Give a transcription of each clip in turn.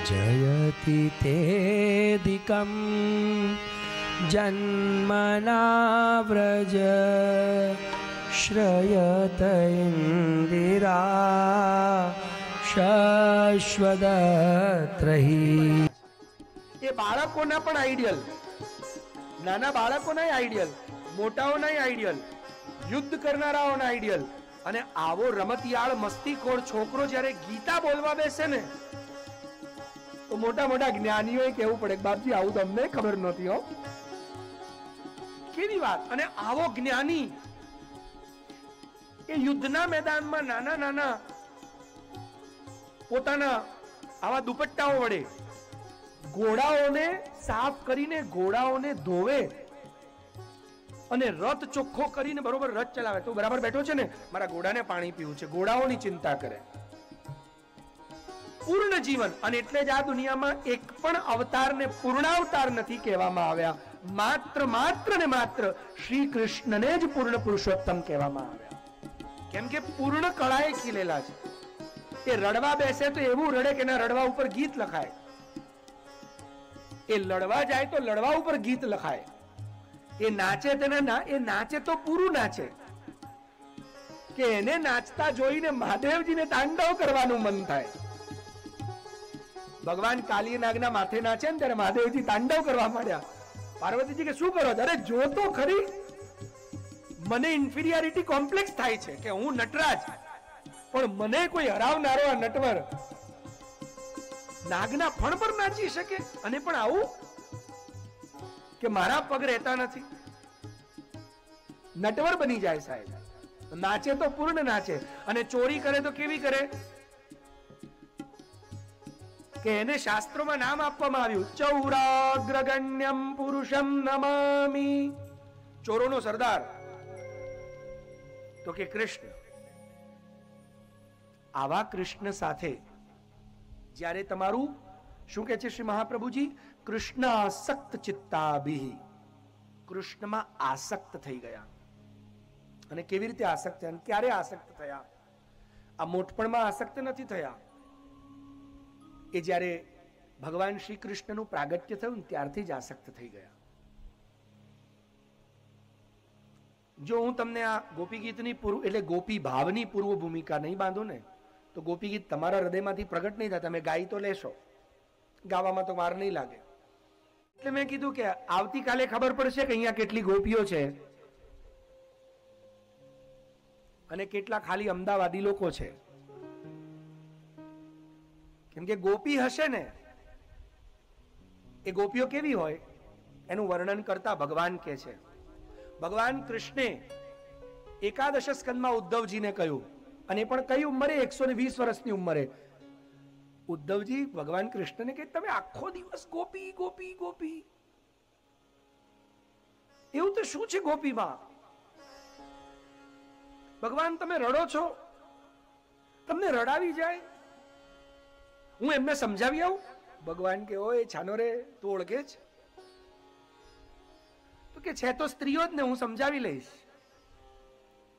जयति तेऽधिकं जन्मना व्रज श्रयत इंदिरा शाश्वतत्रही। એ બાળકોના પણ આઈડિયલ, નાના બાળકોના આઈડિયલ, મોટાઓના આઈડિયલ, યુદ્ધ કરનારાઓના આઈડિયલ. અને આવો રમતિયાળ મસ્તીખોર છોકરો જ્યારે ગીતા બોલવા બેસે ને તો મોટા મોટા જ્ઞાનીઓએ કહેવું પડે, બાપજી આવું તમને ખબર નહોતી હો. કેવી વાત! અને આવો જ્ઞાની એ યુદ્ધના મેદાનમાં નાના નાના પોતાના આવા દુપટ્ટાઓ વડે ઘોડાઓને સાફ કરીને ઘોડાઓને ધોવે અને રથ ચોખ્ખો કરીને બરોબર રથ ચલાવે. તો બરાબર બેઠો છે ને, મારા ઘોડાને પાણી પીવું છે, ઘોડાઓની ચિંતા કરે. પૂર્ણ જીવન. અને એટલે જ આ દુનિયામાં એક પણ અવતારને પૂર્ણાવતાર નથી કહેવામાં આવ્યા. માત્ર ને માત્ર શ્રી કૃષ્ણને જ પૂર્ણ પુરુષોત્તમ કહેવામાં આવ્યા. કેમ કે પૂર્ણ કળાએ ખીલેલા છે. એ રડવા બેસે તો એવું રડે કે ના રડવા ઉપર ગીત લખાય. એ લડવા જાય તો લડવા ઉપર ગીત લખાય. એ નાચે એ નાચે તો પૂરું નાચે કે એને નાચતા જોઈને મહાદેવજીને તાંડવ કરવાનું મન થાય. ભગવાન કાલિયનાગના માથે નાચે ને ત્યારે મહાદેવજી તાંડવ કરવા માંડ્યા. પાર્વતીજી કે શું કરો? અરે જો તો ખરી, મને ઇન્ફિરિયરિટી કોમ્પ્લેક્સ થાય છે કે હું નટરાજ, પણ મને કોઈ હરાવનારો આ નટવર નાગના ફણ પર નાચી શકે. અને પણ આવું કે મારા પગ રહેતા નથી. નટવર બની જાય સાહેબ. નાચે તો પૂર્ણ નાચે. અને ચોરી કરે તો કેવી કરે કે એને શાસ્ત્રોમાં નામ આપવામાં આવ્યું, ચૌરાગ્રગણ્યમ પુરુષમ નમામિ. ચોરોનો સરદાર તો કે કૃષ્ણ. આવા કૃષ્ણ સાથે જ્યારે તમારું શું કે છે શ્રી મહાપ્રભુજી, કૃષ્ણ આસક્ત ચિત્તાભિ, કૃષ્ણમાં આસક્ત થઈ ગયા. અને કેવી રીતે આસક્ત થયા, ક્યારે આસક્ત થયા? આ મોટપણમાં આસક્ત નથી થયા. એ જ્યારે ભગવાન શ્રી કૃષ્ણનું પ્રાગટ્ય થયું ત્યારથી જ આસક્ત થઈ ગયા. જો હું તમને આ ગોપી ગીતની પૂર્વ એટલે ગોપી ભાવની પૂર્વ ભૂમિકા નહીં બાંધું ને તો ગોપી ગીત તમારા હૃદયમાંથી પ્રગટ નહીં થાય. તમે ગાઈ તો લેશો, ગાવામાં તો વાર નહીં લાગે. એટલે મેં કીધું કે આવતીકાલે ખબર પડશે કે અહીંયા કેટલી ગોપીઓ છે અને કેટલા ખાલી અમદાવાદી લોકો છે. કેમ કે ગોપી હશે ને, એ ગોપીઓ કેવી હોય એનું વર્ણન કરતા ભગવાન કે છે. ભગવાન કૃષ્ણે એકાદશ સ્કંદમાં ઉદ્ધવજીને કહ્યું, અને પણ કઈ ઉંમરે? 120 વર્ષની ઉંમરે. ઉદ્ધવજી ભગવાન કૃષ્ણને કહે, તમે આખો દિવસ ગોપી ગોપી ગોપી, એવું તો શું છે ગોપીમાં? ભગવાન તમે રડો છો, તમને રડાવી જાય, હું એમને સમજાવી આવું? ભગવાન કે ઓય છાનો રે, તું ઓળખે છે? તો કે છે તો સ્ત્રીઓ જ ને, હું સમજાવી લઈશ.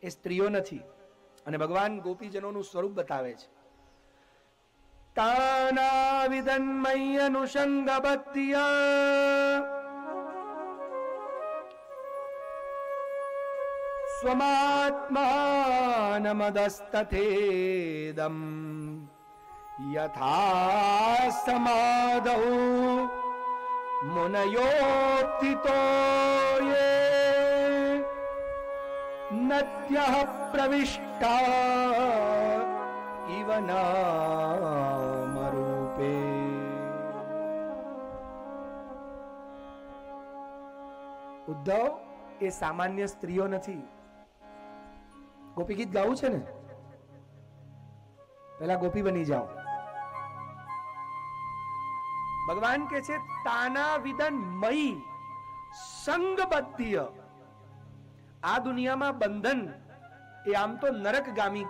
એ સ્ત્રીઓ નથી. અને ભગવાન ગોપીજનોનું સ્વરૂપ બતાવે છે. તાના વિદન્મય અનુષંગબદ્ધ્ય સ્વમાત્માનમદસ્તથેદમ યથા સમાદૌ મુનયોક્તિતો યે નદ્યઃ પ્રવિષ્ટા ઇવ નામરૂપે. ઉદ્ધવ એ સામાન્ય સ્ત્રીઓ નથી. ગોપી ગીત ગાવું છે ને, પહેલા ગોપી બની જાઓ. ભગવાન કે છે તાના વિદન મયી સંગબદ્ધ્ય. આ દુનિયામાં બંધન એ આમ તો નરકગામી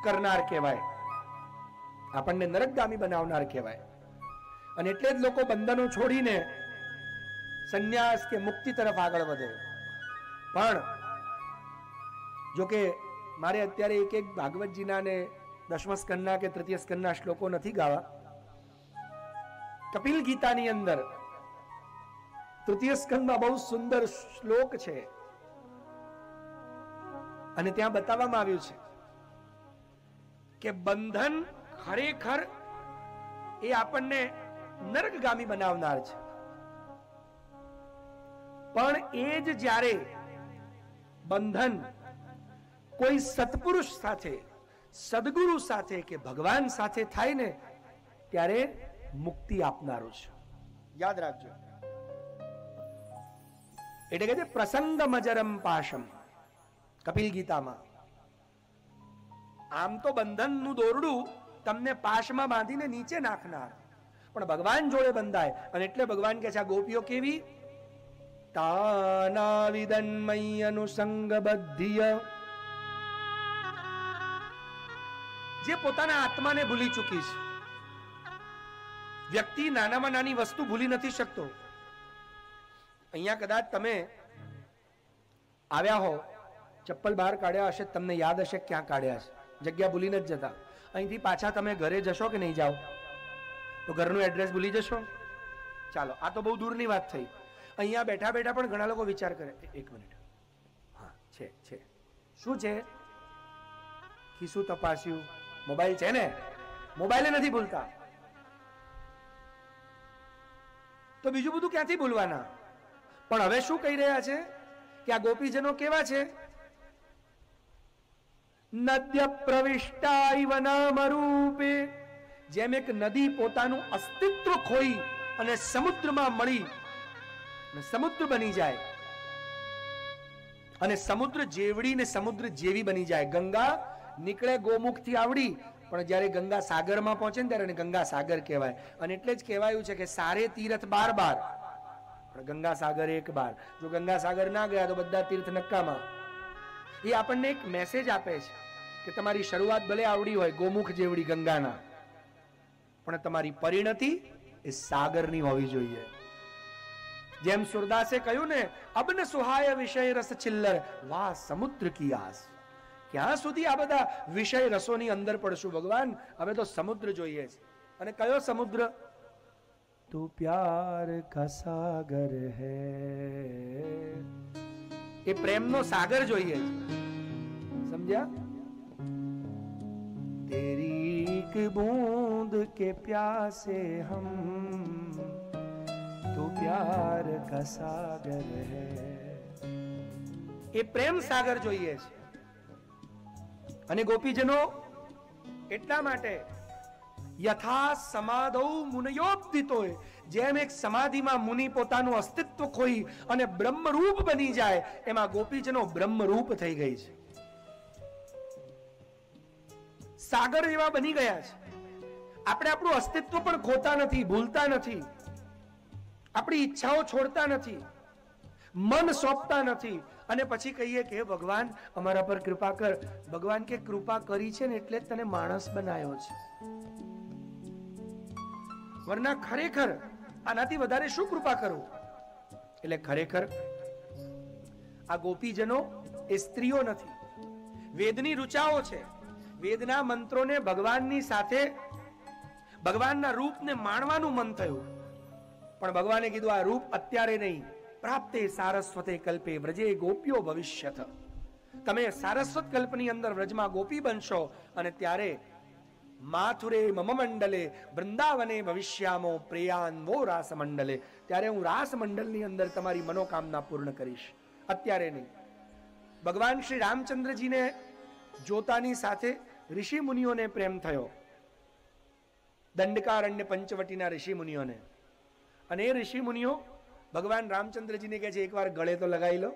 કરનાર કહેવાય, આપણને નરકગામી બનાવનાર કહેવાય. અને એટલે જ લોકો બંધનો છોડીને સંન્યાસ કે મુક્તિ તરફ આગળ વધે. પણ જો કે મારે અત્યારે એક ભાગવતજીના ને દશમ સ્કંદના કે તૃતીય સ્કંદના શ્લોકો નથી ગાવા, કપિલ ગીતાની અંદર તૃતીય સ્કંદમાં બહુ સુંદર શ્લોક છે અને ત્યાં બતાવવામાં આવ્યું છે કે બંધન ખરેખર એ આપણને નરકગામી બનાવનાર છે, પણ એ જ જ્યારે બંધન કોઈ સત્પુરુષ સાથે, સદગુરુ સાથે કે ભગવાન સાથે થાય ને ત્યારે મુક્તિ આપનારું છે. યાદ રાખજો. એટલે કે પ્રસંગમજરમ પાશમ કપિલ ગીતામાં. આમ તો બંધનનું દોરડું તમને પાશમાં બાંધીને નીચે નાખનાર, પણ ભગવાન જોડે બંધાય. અને એટલે ભગવાન કહે છે આ ગોપીઓ કેવી? તાનાવિદન્મય અનુસંગબદ્ધિય, જે પોતાના આત્માને ભૂલી ચૂકી છે. વ્યક્તિ નાનામાં નાની વસ્તુ ભૂલી નથી શકતો. અહીંયા કદાચ તમે આવ્યા હો, ચપ્પલ બહાર કાઢ્યા હશે, તમને યાદ હશે ક્યાં કાઢ્યા છે, જગ્યા ભૂલીને જ જતા. અહીંથી પાછા તમે ઘરે જશો કે નહીં જાઓ? તો ઘરનું એડ્રેસ ભૂલી જશો? ચાલો, આ તો બહુ દૂરની વાત થઈ. અહીંયા બેઠા બેઠા પણ ઘણા લોકો વિચાર કરે, એક મિનિટ, હા છે, શું છે? ખિસ્સું તપાસ્યું, મોબાઈલ છે ને? મોબાઈલે નથી ભૂલતા તો બીજું બધું ક્યાંથી ભૂલવાના? પણ હવે શું કહી રહ્યા છે કે આ ગોપીજનો કેવા છે? નદ્ય પ્રવિષ્ટા ઇવ નામ રૂપે, જેમ એક નદી પોતાનું અસ્તિત્વ ખોઈ અને સમુદ્રમાં મળી અને સમુદ્ર બની જાય, અને સમુદ્ર જેવડીને સમુદ્ર જેવી બની જાય. ગંગા નીકળે ગોમુખથી આવડી, પણ જ્યારે ગંગા સાગરમાં પહોંચે ને ત્યારે ગંગા સાગર કહેવાય. અને એટલે જ કહેવાયું છે કે સારે તીર્થ 12 બાર, પણ ગંગા સાગર 1 બાર. જો ગંગા સાગર ના ગયા તો બધા તીર્થ નક્કામાં. એ આપણને એક મેસેજ આપે છે કે તમારી શરૂઆત ભલે આવડી હોય ગોમુખ જેવડી ગંગાના, પણ તમારી પરિણતિ એ સાગરની હોવી જોઈએ. જેમ સુરદાસે કહ્યું ને, અબન સુહાય વિષય રસ ચિલ્લર, વાહ સમુદ્ર કી આસ. ક્યાં સુધી આ બધા વિષય રસોની અંદર પડશું ભગવાન? હવે તો સમુદ્ર જોઈએ છે. અને કયો સમુદ્ર? તું પ્યાર કા સાગર હૈ, એ પ્રેમનો સાગર જોઈએ છે. સમજ્યા? તેરી એક બૂંદ કે પ્યાસે હમ, તું પ્યાર કા સાગર હૈ. એ પ્રેમ સાગર જોઈએ છે. અને ગોપીજનો એટલા માટે યથા સમાધૌ મુનયોપદિતોય, જેમ એક સમાધિમાં મુનિ પોતાનું અસ્તિત્વ ખોઈ અને બ્રહ્મરૂપ બની જાય, એમાં ગોપીજનો બ્રહ્મરૂપ થઈ ગઈ છે. સાગર એવા બની ગયા છે. આપણે આપણું અસ્તિત્વ પણ ખોતા નથી, ભૂલતા નથી, આપણી ઈચ્છાઓ છોડતા નથી, મન સોંપતા નથી, અને પછી કહીએ કે ભગવાન અમારા પર કૃપા કર. ભગવાન કે કૃપા કરી છે ને એટલે જ તને માણસ બનાવ્યો છે, વરના ખરેખર આનાથી વધારે શું કૃપા કરું? એટલે ખરેખર આ ગોપીજનો એ સ્ત્રીઓ નથી, વેદની ઋચાઓ છે. વેદના મંત્રોને ભગવાનની સાથે ભગવાનના રૂપને માણવાનું મન થયું, પણ ભગવાને કીધું આ રૂપ અત્યારે નહીં, પ્રાપ્તે સારસ્વતે કલ્પે વ્રજે ગોપ્યો ભવિષ્યત. તમે સારસ્વત કલ્પની અંદર વ્રજમાં ગોપી બનશો, અને ત્યારે માથુરે મમ મંડલે વૃંદાવને ભવિષ્યામો પ્રિયાન્વો રાસ મંડલે, ત્યારે હું રાસ મંડલની અંદર તમારી મનોકામના પૂર્ણ કરીશ, અત્યારે નહીં. ભગવાન શ્રી રામચંદ્રજીને જોતાની સાથે ઋષિ મુનિઓને પ્રેમ થયો, દંડકારણ્ય પંચવટીના ઋષિ મુનિઓને. અને એ ઋષિ મુનિઓ ભગવાન રામચંદ્રજીને કહે છે એકવાર ગળે તો લગાવી લો,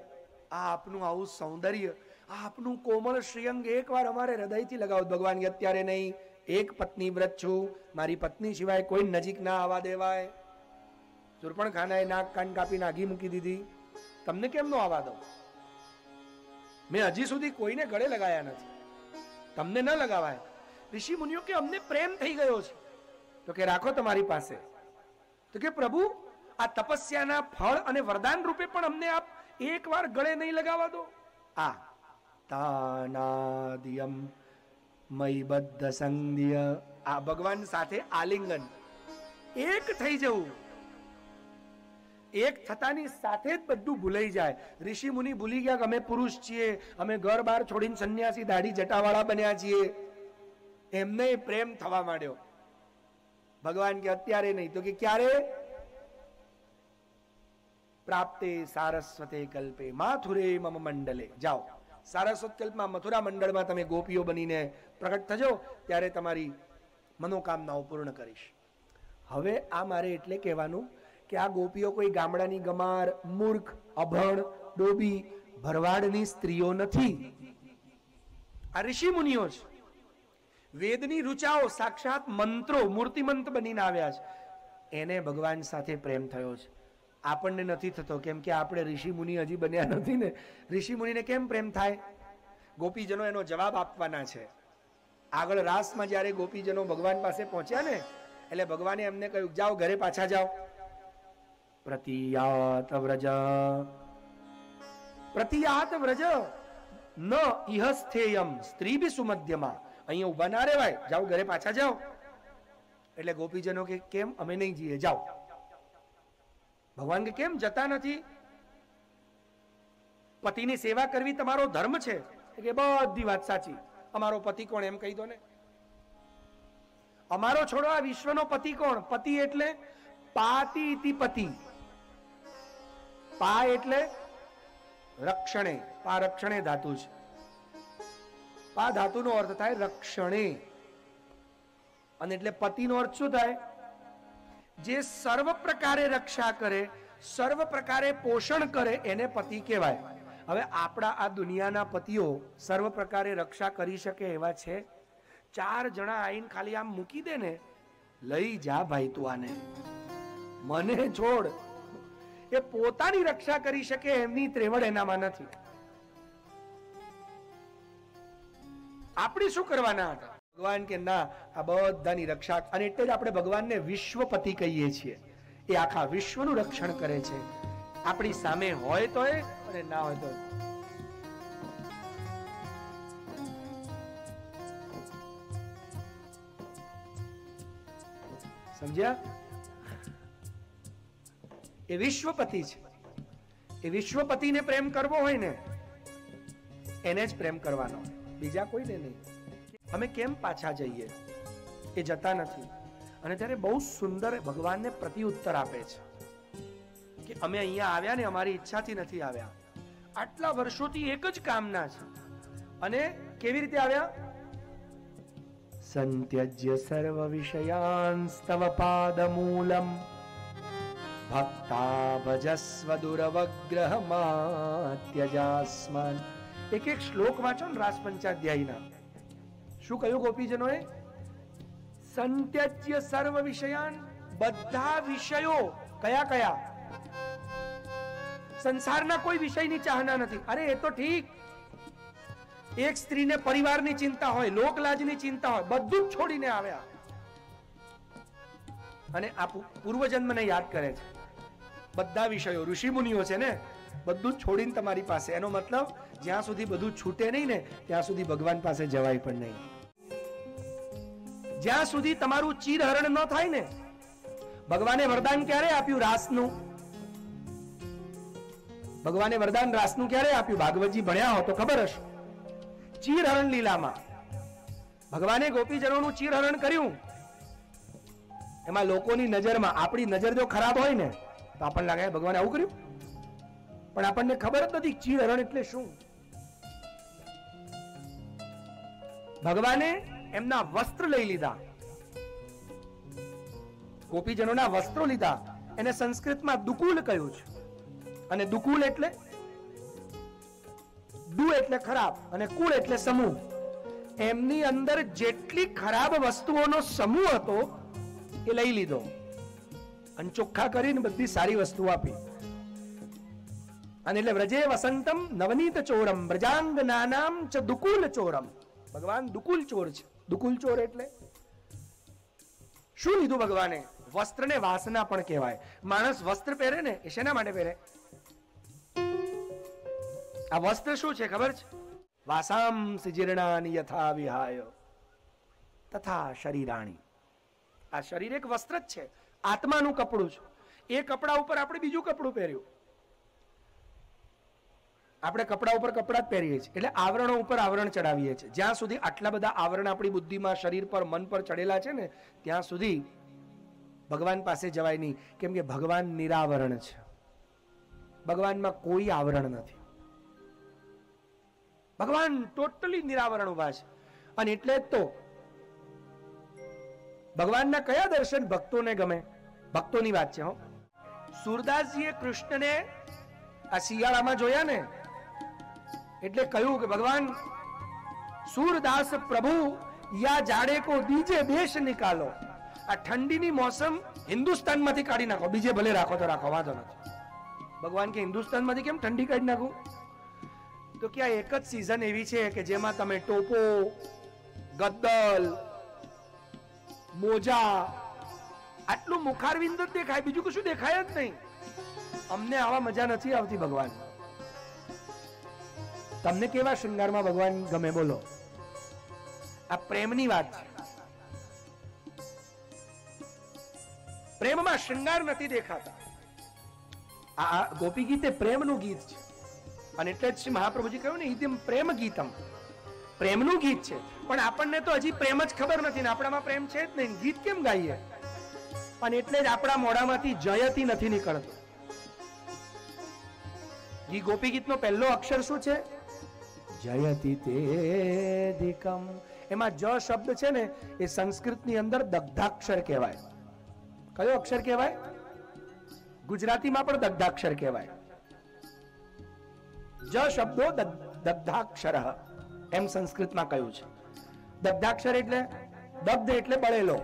આ આપનું આવું સૌંદર્ય, આ આપનું કોમળ શ્રીઅંગ એકવાર અમારે હૃદયથી લગાવો. ભગવાન કે અત્યારે નહીં, એક પત્ની વ્રત છું, મારી પત્ની સિવાય કોઈ નજીક ના આવવા દેવાય. સુરપણખાનાએ નાક કાન કાપી નાગી મૂકી દીધી, તમને કેમ નો આવવા દઉં? મેં હજી સુધી કોઈને ગળે લગાયા નથી, તમને ન લગાવાય. ઋષિ મુનિઓ કે અમને પ્રેમ થઈ ગયો છે. તો કે રાખો તમારી પાસે. તો કે પ્રભુ આ તપસ્યાના ફળ અને વરદાન રૂપે પણ અમને આપ એકવાર ગળે નહીં લગાવવા દો? આ તાનાદિયમ મય બદ્ધ સંધ્ય, આ ભગવાન સાથે આલિંગન. એક થઈ જવું. એક થતાની સાથે જ બધું ભૂલાઈ જાય. ઋષિ મુનિ ભૂલી ગયા કે અમે પુરુષ છીએ, અમે ઘર બાર છોડીને સંન્યાસી દાઢી જટાવાળા બન્યા છીએ. એમને પ્રેમ થવા માંડ્યો. ભગવાન કે અત્યારે નહીં, તો કે ક્યારે? પ્રાપ્તે સારસ્વતે કલ્પે માથુરે મમ મંડલે. જાઓ, સારસ્વત કલ્પમાં મથુરા મંડળમાં તમે ગોપીઓ બનીને પ્રગટ થજો, ત્યારે તમારી મનોકામનાઓ પૂર્ણ કરીશ. હવે આ મારે એટલે કહેવાનું કે આ ગોપીઓ કોઈ ગામડાની ગમાર, મૂર્ખ, અભણ, ડોબી, ભરવાડની સ્ત્રીઓ નથી. આ ઋષિ મુનિઓ છે. વેદની રુચાઓ, સાક્ષાત મંત્રો, મૂર્તિમંત બનીને આવ્યા છે. એને ભગવાન સાથે પ્રેમ થયો છે. આપણને નથી થતો, કેમ કે આપણે ઋષિ મુનિ હજી બન્યા નથી ને. ઋષિ મુનિને કેમ પ્રેમ થાય? ગોપીજનો એનો જવાબ આપવાના છે. આગળ રાસમાં જ્યારે ગોપીજનો ભગવાન પાસે પહોંચ્યા ને, એટલે ભગવાને એમને કહ્યું, જાઓ ઘરે પાછા જાઓ. પ્રતિયાત વ્રજ, પ્રતિયાત વ્રજ ન ઇહ સ્થેયમ સ્ત્રી બી સુમધ્યમાં. અહીંયા ઉભા ના રહેવાય, જાઓ ઘરે પાછા જાઓ. એટલે ગોપીજનો કે કેમ? અમે નહીં જઈએ, જાઓ. ભગવાન કે કેમ જતા નથી? પતિની સેવા કરવી તમારો ધર્મ છે. કે બધી વાત સાચી. અમારો પતિ કોણ એમ કહી દો ને. અમારો છોડો, આ વિશ્વનો પતિ કોણ? પતિ એટલે પાતિ ઇતિ પતિ. પા એટલે રક્ષણે. પા રક્ષણે ધાતુ છે. પા ધાતુનો અર્થ થાય રક્ષણે. અને એટલે પતિનો અર્થ શું થાય? જે સર્વ પ્રકારે રક્ષા કરે, સર્વ પ્રકારે પોષણ કરે, એને પતિ કહેવાય. હવે આપણા આ દુનિયાના પતિઓ સર્વ પ્રકારે રક્ષા કરી શકે એવા છે? 4 જણા આવીને ખાલી આમ મૂકી દે ને, લઈ જા ભાઈ તું આને, મને છોડ. એ પોતાની રક્ષા કરી શકે એમની ત્રેવડ એનામાં નથી. આપણે શું કરવાના હતા? ભગવાન કે ના, આ બધાની રક્ષા. અને એટલે જ આપણે ભગવાનને વિશ્વપતિ કહીએ છીએ. એ આખા વિશ્વનું રક્ષણ કરે છે. આપણી સામે હોય તો એ, અને ના હોય તો. સમજ્યા? એ વિશ્વપતિ છે. એ વિશ્વપતિને પ્રેમ કરવો હોય ને, એને જ પ્રેમ કરવાનો, બીજા કોઈને નહીં. અમે કેમ પાછા જઈએ? એ જતા નથી. અને ત્યારે બહુ સુંદર ભગવાનને પ્રત્યુત્તર આપે છે કે અમે અહીંયા આવ્યા ને અમારી ઈચ્છાથી નથી આવ્યા. આટલા વર્ષોથી એક જ કામના છે. અને કેવી રીતે આવ્યા? સંત્યજ્ય સર્વ વિષયાન સ્તવ પાદમૂલમ ભક્તા ભજસ્વ દુરવગ્રહમાત્યજાસ્માન. એક એક શ્લોક વાંચો ને રાસ પંચાધ્યાયના. શું કહ્યું ગોપીજનોએ? સંત્યજ્ય સર્વ વિષયાન. બધા વિષયો. કયા કયા? સંસારના કોઈ વિષયની ચાહના નથી. અરે એ તો ઠીક, એક સ્ત્રીને પરિવારની ચિંતા હોય, લોકલાજની ચિંતા હોય, બધું જ છોડીને આવ્યા. અને આ પૂર્વજન્મને યાદ કરે છે. બધા વિષયો, ઋષિ મુનિઓ છે ને, બધું જ છોડીને તમારી પાસે. એનો મતલબ જ્યાં સુધી બધું છૂટે નહીં ને, ત્યાં સુધી ભગવાન પાસે જવાય પણ નહીં. જ્યાં સુધી તમારું ચીરહરણ ન થાય ને. ભગવાને વરદાન ક્યારે આપ્યું? રાસનું. ભગવાને વરદાન રાસનું ક્યારે આપ્યું? ભાગવતજી ભણ્યા હો તો ખબર હશે. ચીરહરણ લીલામાં ભગવાને ગોપીજનોનું ચીરહરણ કર્યું. એમાં લોકોની નજરમાં, આપણી નજર જો ખરાબ હોય ને તો આપણને લાગે ભગવાને આવું કર્યું. પણ આપણને ખબર જ નથી ચીરહરણ એટલે શું. ભગવાને એમના વસ્ત્ર લઈ લીધા, ગોપીજનોના વસ્ત્રો લીધા. એને સંસ્કૃતમાં દુકુલ કહ્યું છે. અને દુકુલ એટલે દુ એટલે ખરાબ અને કુળ એટલે સમૂહ. એમની અંદર જેટલી ખરાબ વસ્તુઓનો સમૂહ હતો એ લઈ લીધો અને ચોખ્ખા કરીને બધી સારી વસ્તુ આપી. અને એટલે વ્રજે વસંતમ નવનીત ચોરમ વ્રજાંગનાનામ ચ દુકુલ ચોરમ. ભગવાન દુકુલ ચોર છે. દુકુલ ચોર એટલે શું લીધું ભગવાને? વસ્ત્રને વાસના પણ કહેવાય. માણસ વસ્ત્ર પહેરે ને એ શેના માટે પહેરે? આ વસ્ત્ર શું છે ખબર છે? વાસાંસી જીર્ણાની યથા વિહાય તથા શરીરાણી. આ શરીર એક વસ્ત્ર જ છે. આત્માનું કપડું છે. એ કપડા ઉપર આપણે બીજું કપડું પહેર્યું. આપણે કપડા ઉપર કપડા જ પહેરીએ છીએ, એટલે આવરણો ઉપર આવરણ ચડાવીએ છીએ. જ્યાં સુધી આટલા બધા આવરણ આપણી બુદ્ધિમાં, શરીર પર, મન પર ચડેલા છે ને, ત્યાં સુધી ભગવાન પાસે જવાય નહીં. કેમ કે ભગવાન નિરાવરણ છે. ભગવાનમાં કોઈ આવરણ નથી. ભગવાન ટોટલી નિરાવરણ ઉભા છે. અને એટલે જ તો ભગવાનના કયા દર્શન ભક્તોને ગમે? ભક્તોની વાત છે. સુરદાસજીએ કૃષ્ણને આ શિયાળામાં જોયા ને, એટલે કહ્યું કે ભગવાન सूरदास प्रभु या जाड़े को दीजे देश निकालो. आ ठंडीनी मौसम हिंदुस्तान में काढ़ी नाखो, बीजे भले राखो तो राखो, वांधो नहीं. भगवान के हिंदुस्तान में केम ठंडी काढ़ी नाखो? तो क्या एक ज सीजन एवी छे के जेमा तमे टोपो, गद्दल, मोजा आटलू मुखारविंद ज देखाय, बीजू कशुं देखाय ज नहीं. अमने आवा मजा नहीं आवती भगवान. तमने केवा श्रृंगार में भगवान गमे? बोलो. आ प्रेमनी वात छे. प्रेम में श्रृंगार नहीं देखाता. आ गोपी गीते प्रेमनु गीत छे. અને એટલે જ શ્રી મહાપ્રભુજી કહ્યું ને, ઇદમ પ્રેમ ગીતમ, પ્રેમનું ગીત છે. પણ આપણને તો હજી પ્રેમ જ ખબર નથી ને, આપણામાં પ્રેમ છે જ નહીં, ગીત કેમ ગાઈએ? અને એટલે જ આપણા મોઢામાંથી જયતી નથી નીકળતો. ઈ ગોપી ગીતનો પહેલો અક્ષર શું છે? જયતી તેધિકમ. એમાં જ શબ્દ છે ને, એ સંસ્કૃતની અંદર દગ્ધાક્ષર કહેવાય. કયો અક્ષર કહેવાય? ગુજરાતીમાં પણ દગ્ધાક્ષર કહેવાય. જ શબ્દો દગ્ધાક્ષર એમ સંસ્કૃતમાં કહ્યું છે. દગ્ધાક્ષર એટલે દગ્ધ એટલે બળેલો.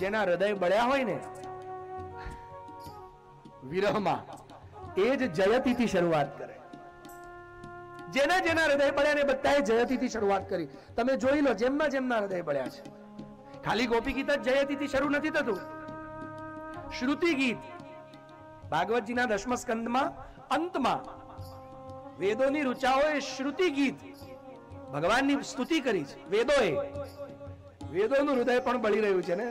જેના હૃદય બળ્યા હોય ને વિરહમાં, એ જ જયતીથી શરૂઆત કરે. જેના જેના હૃદય બળ્યા ને બધાએ જયતીથી શરૂઆત કરી. તમે જોઈ લો, જેમના જેમના હૃદય બળ્યા છે. ખાલી ગોપી ગીત જ જયતીથી શરૂ નથી થતું. શ્રુતિ ગીત ભાગવતજીના 10મા સ્કંદમાં અંતમાં વેદોની ઋચાઓએ શ્રુતિ ગીત ભગવાનની સ્તુતિ કરી છે. વેદોનું હૃદય પણ બળી રહ્યું છે ને.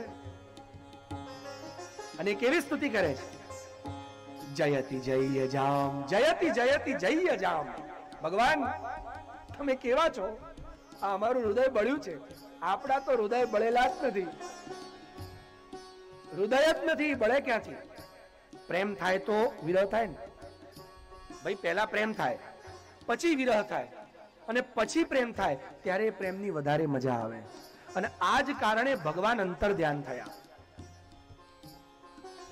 અને કેવી સ્તુતિ કરે છે? જયતિ જય જામ, જયતિ જયતિ જય જામ. ભગવાન તમે કેવા છો? આ અમારું હૃદય બળ્યું છે. આપણા તો હૃદય બળેલા જ નથી. હૃદય જ નથી, બળે ક્યાંથી? પ્રેમ થાય તો વિરહ થાય ને ભાઈ. પહેલા પ્રેમ થાય, પછી વિરહ થાય, અને પછી પ્રેમ થાય, ત્યારે પ્રેમની વધારે મજા આવે. અને આ જ કારણે ભગવાન અંતર ધ્યાન થયા.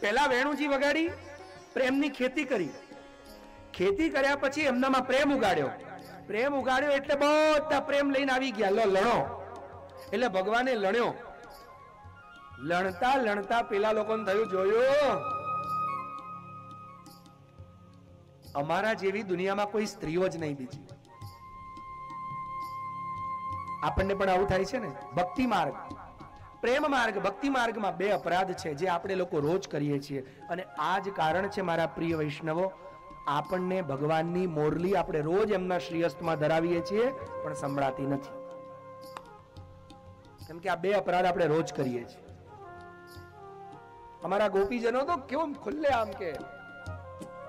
પહેલા વેણુજી વગાડી, પ્રેમની ખેતી કરી. ખેતી કર્યા પછી એમનામાં પ્રેમ ઉગાડ્યો. પ્રેમ ઉગાડ્યો એટલે બધા પ્રેમ લઈને આવી ગયા. લો લણો. એટલે ભગવાને લણ્યો. લણતા લણતા પેલા લોકોને થયું, જોયું અમારા જેવી દુનિયામાં કોઈ સ્ત્રીઓ જ નહીં બીજી. આપણને પણ આવું થાય છે ને. ભક્તિ માર્ગ, પ્રેમ માર્ગ, ભક્તિ માર્ગમાં બે અપરાધ છે જે આપણે લોકો રોજ કરીએ છીએ. અને આ જ કારણ છે મારા પ્રિય વૈષ્ણવો, આપણને ભગવાનની મોરલી આપણે રોજ એમના શ્રીહસ્તમાં ધરાવીએ છીએ પણ સંભળાતી નથી. કેમ કે આ બે અપરાધ આપણે રોજ કરીએ છીએ. અમારા ગોપીજનો તો કેવું ખુલ્લે આમ કે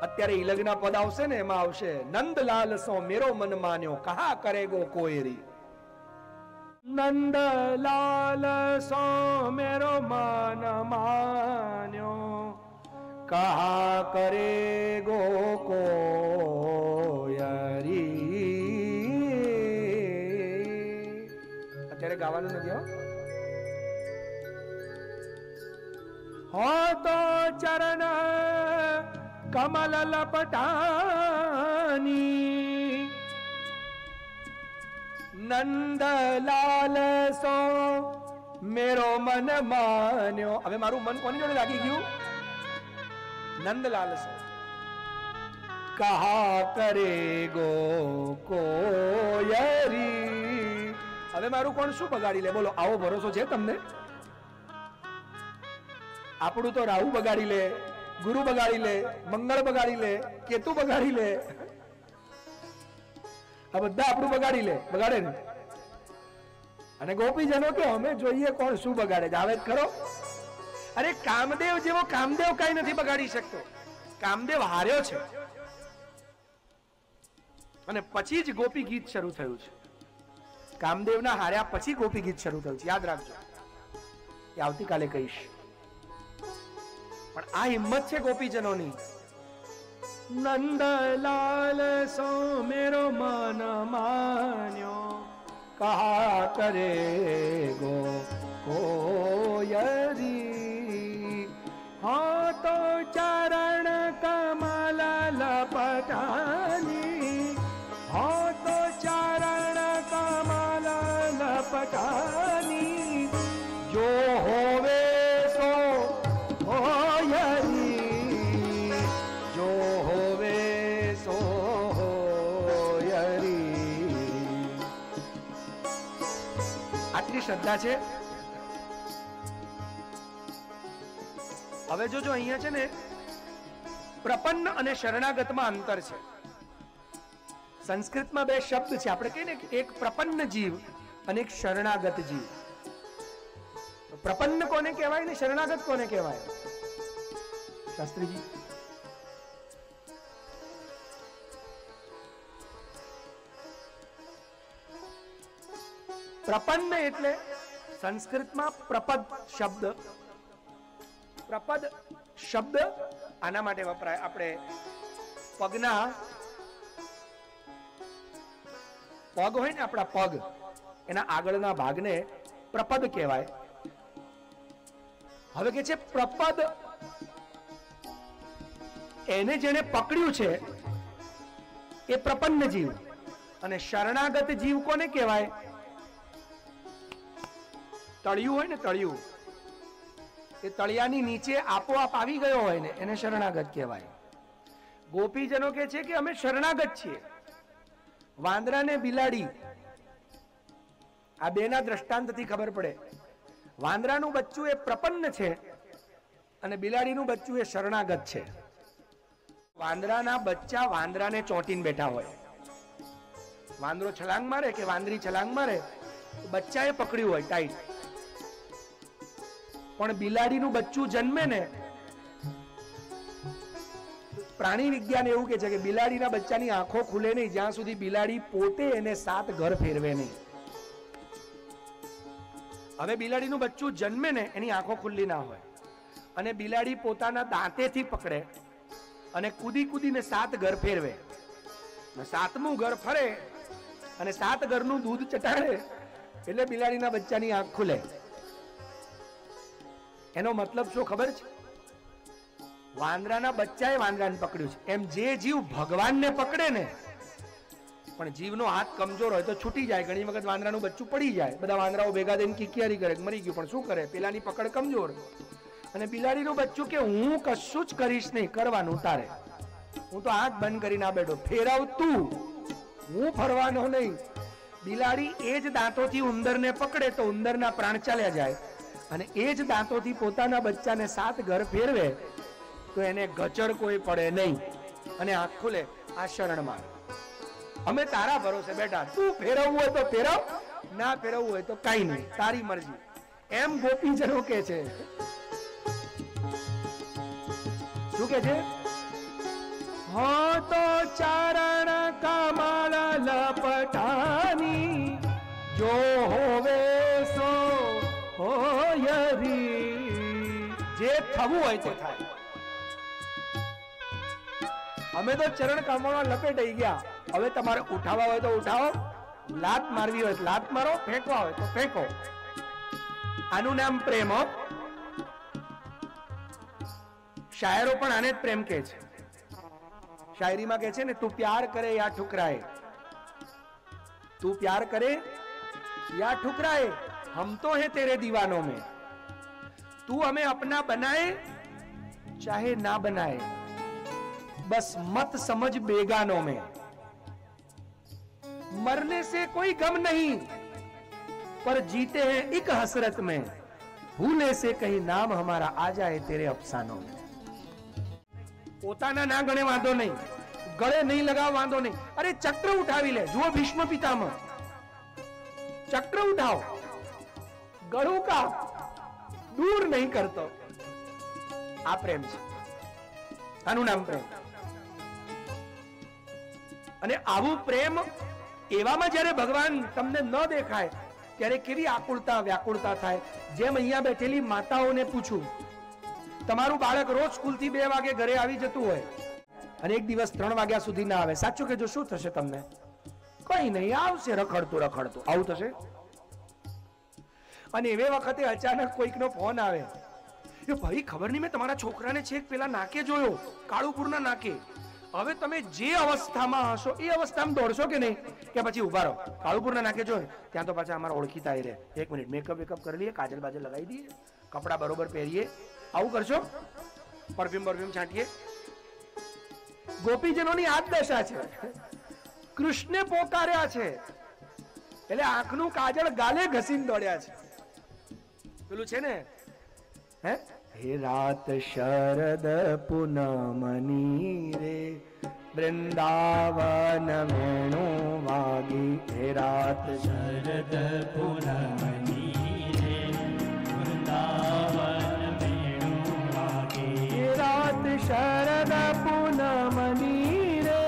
અત્યારે ઈલગના પદ આવશે ને, એમાં આવશે નંદલાલ સો મેરો મન માન્યો, કહા કરેગો કોયરી. નંદલાલ સો મેરો મન માન્યો, કહા કરેગો કોયરી. અત્યારે ગાવાનું નથી હો તો ચરણ કમલ લપટાની, નંદલાલ સો મેરો મન માન્યો. હવે મારું મન કોની જોડે લાગી ગયું? નંદલાલ સો. કહા કરે ગો કોયરી. હવે મારું કોણ શું બગાડી લે? બોલો, આવો ભરોસો છે તમને? આપણું તો રાહુ બગાડી લે, ગુરુ બગાડી લે, મંગળ બગાડી લે, કેતુ બગાડી લે. આ બધા આપણું બગાડી લે, બગાડે ને. અને ગોપીજનો કે અમે જોઈએ કોણ શું બગાડે. આવે જ ખરો. અરે કામદેવ જેવો કામદેવ કઈ નથી બગાડી શકતો. કામદેવ હાર્યો છે અને પછી જ ગોપી ગીત શરૂ થયું છે. કામદેવના હાર્યા પછી ગોપી ગીત શરૂ થયું છે. યાદ રાખજો, એ આવતીકાલે કહીશ. પણ આ હિંમત છે ગોપીજનોની. નંદલાલ સો મેરો મન માન્યો, કહા કરે ગો કોયરી, હા તો ચરણ કમલ લપટાની, હા તો ચરણ કમલ લપટાની, જો હોવે સો હોયરી, જો હોવે સો હોયરી. આટલી શ્રદ્ધા છે. હવે જોજો, અહીંયા છે ને પ્રપન્ન અને શરણાગતમાં અંતર છે. સંસ્કૃતમાં બે શબ્દ છે. આપણે કહીએ ને કે એક પ્રપન્ન જીવ અને એક શરણાગત જીવ. પ્રપન્ન કોને કહેવાય ને શરણાગત કોને કહેવાય? શાસ્ત્રીજી, પ્રપન્ન એટલે સંસ્કૃતમાં પ્રપદ શબ્દ. પ્રપદ શબ્દ આના માટે વપરાય. આપણે પગના પગ હોય ને, આપણા પગ, એના આગળના ભાગને પ્રપદ કહેવાય. હવે કે છે પ્રપદ એને જેને પકડ્યું છે એ પ્રપન્ન જીવ. અને શરણાગત જીવ કોને કહેવાય? તળિયું હોય ને, તળિયું, એ તળિયાની નીચે આપોઆપ આવી ગયો હોય ને, એને શરણાગત કહેવાય. ગોપીજનો કે છે કે અમે શરણાગત છીએ. વાંદરા ને બિલાડી, આ બેના દ્રષ્ટાંતથી ખબર પડે. વાંદરાનું બચ્ચું એ પ્રપન્ન છે અને બિલાડીનું બચ્ચું એ શરણાગત છે. વાંદરાના બચ્ચા વાંદરાને ચોંટીને બેઠા હોય. વાંદરો છલાંગ મારે કે વાંદરી છલાંગ મારે, બચ્ચાએ પકડ્યું હોય ટાઈટ. પણ બિલાડીનું બચ્ચું જન્મે ને, પ્રાણી વિજ્ઞાન એવું કે છે કે બિલાડીના બચ્ચાની આંખો ખુલે નહીં જ્યાં સુધી બિલાડી પોતે એને 7 ઘર ફેરવે નહીં. હવે બિલાડીનું બચ્ચું જન્મે ને, એની આંખો ખુલ્લી ના હોય અને બિલાડી પોતાના દાંતેથી પકડે અને કૂદી કૂદીને 7 ઘર ફેરવે. 7મું ઘર ફરે અને 7 ઘરનું દૂધ ચટાડે એટલે બિલાડીના બચ્ચાની આંખ ખુલે. એનો મતલબ શું ખબર છે? વાંદરાના બચ્ચાએ વાંદરાને પકડ્યું છે. એમ જે જીવ ભગવાનને પકડે ને, પણ જીવનો હાથ કમજોર હોય તો છૂટી જાય. ઘણી વખત વાંદરાનું બચ્ચું પડી જાય, બધા વાંદરાઓ ભેગા થઈને કિકિયારી કરે, મરી ગયું. પણ શું કરે? પેલાની પકડ કમજોર. અને બિલાડીનું બચ્ચું કે હું કશું જ કરીશ નહીં, કરવાનું તારે. હું તો આંખ બંધ કરીને આ બેઠો, ફેરવ તું, હું ફરવાનો નહીં. બિલાડી એ જ દાંતોથી ઉંદરને પકડે તો ઉંદરના પ્રાણ ચાલ્યા જાય, અને એ જ દાંતોથી પોતાના બચ્ચાને 7 ઘર ફેરવે તો એને ગચર કોઈ પડે નહીં અને આંખ ખુલે. આ શરણમાં અમે તારા ભરોસે બેઠા, તું ફેરવવું હોય તો ફેરવ, ના ફેરવવું હોય તો કઈ નહીં, તારી મરજી. એમ ગોપીજનો કે છે. શું કે છે? હા તો ચરણ કમળ લપટાની, જો હોવે સો હોયરી. જે થવું હોય તે થાય. અમે તો ચરણ કમળમાં લપેટાઈ ગયા. હવે તમારે ઉઠાવવા હોય તો ઉઠાવો, લાત મારવી હોય તો લાત મારો, ફેંકવા હોય તો ફેંકો. આનું નામ પ્રેમ. શાયરો પણ આને જ પ્રેમ કહે છે. શાયરીમાં કહે છે ને, તું પ્યાર કરે યા ઠુકરાए, તું प्यार करे या ठुकराए, हम तो है तेरे दीवानों में, तू हमें अपना बनाए चाहे ना बनाए, बस मत समझ बेगानों में, मरने से कोई गम नहीं पर जीते हैं एक हसरत में, भूले से कहीं नाम हमारा आ जाए तेरे अफसानों में. પોતાના ના ગણે વાંધો નહીં, ગળે નહીં લગાવ વાંધો નહીં. અરે ચક્ર ઉઠાવી લે. જુઓ ભીષ્મ પિતામહ, ચક્ર ઉઠાવ, ગળું કાપ, દૂર નહીં કરતો. આ પ્રેમ છે, આનું નામ પ્રેમ. અને આવું પ્રેમ એવામાં જ્યારે ભગવાન તમને ન દેખાય ત્યારે કેવી આકુળતા વ્યાકુળતા થાય. જેમ અહીંયા બેઠેલી માતાઓને પૂછું, તમારું બાળક રોજ સ્કૂલથી 2 વાગે ઘરે આવી જતું હોય અને એક દિવસ 3 વાગ્યા સુધી ના આવે, સાચું કહેજો, શું થશે તમને? કઈ નહીં, આવશે રખડતું રખડતું, આવું થશે. અને એવે વખતે અચાનક કોઈકનો ફોન આવે, એ ભાઈ ખબર નહીં, મેં તમારા છોકરાને છેક પેલા નાકે જોયો, કાળુપુરના નાકે. હવે તમે જે અવસ્થામાં હશો એ અવસ્થામાં દોડશો કે નહીં? કે પછી ઉભા રહો, કાળુપુરના નાકે જો ત્યાં તો પાછા અમારા ઓળખીતા રહે, 1 મિનિટ મેકઅપ વેકઅપ કરી લઈએ, કાજલ બાજલ લગાવી દઈએ, કપડા બરોબર પહેરીએ, આવું કરશો? પરફ્યુમ છાંટીએ? ગોપીજનોની આ દશા છે. કૃષ્ણે પોકાર્યા છે એટલે આંખનું કાજળ ગાલે ઘસીને દોડ્યા છે. પેલું છે ને, હે રાત શરદ પૂનમની રે વૃંદાવન વેણુ વાગી. હે રાત શરદ પૂનમની રે વૃંદાવન વેણુ વાગે. હે રાત શરદ પૂનમની રે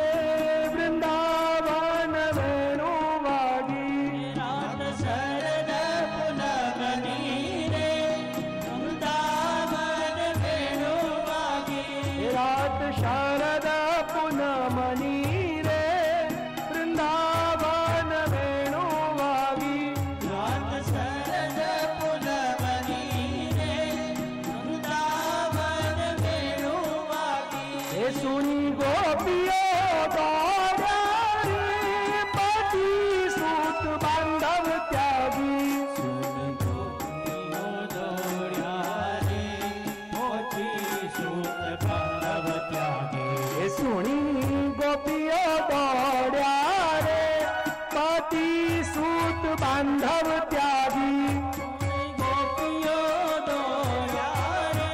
વૃંદાવન વેણુ વાગી. રાત શરદ પૂનમની રે વૃંદાવન વેણુ વાગે. રાત શરદ પૂનમની રે વૃંદાવન વેણુ વાગી. રાત શરદ પૂનમની રે વૃંદાવન વેણુ વાગે. એ સુની ગોપીઓ દોડ્યા રે પતિ સૂત બાંધવ ત્યાગી. સુની ગોપીઓ દોડ્યા રે પોથી સૂત બાંધવ ત્યાગે. એ સુની ગોપીઓ દોડ્યા રે પતિ સૂત બાંધવ ત્યાગી. ગોપીઓ દોડ્યા રે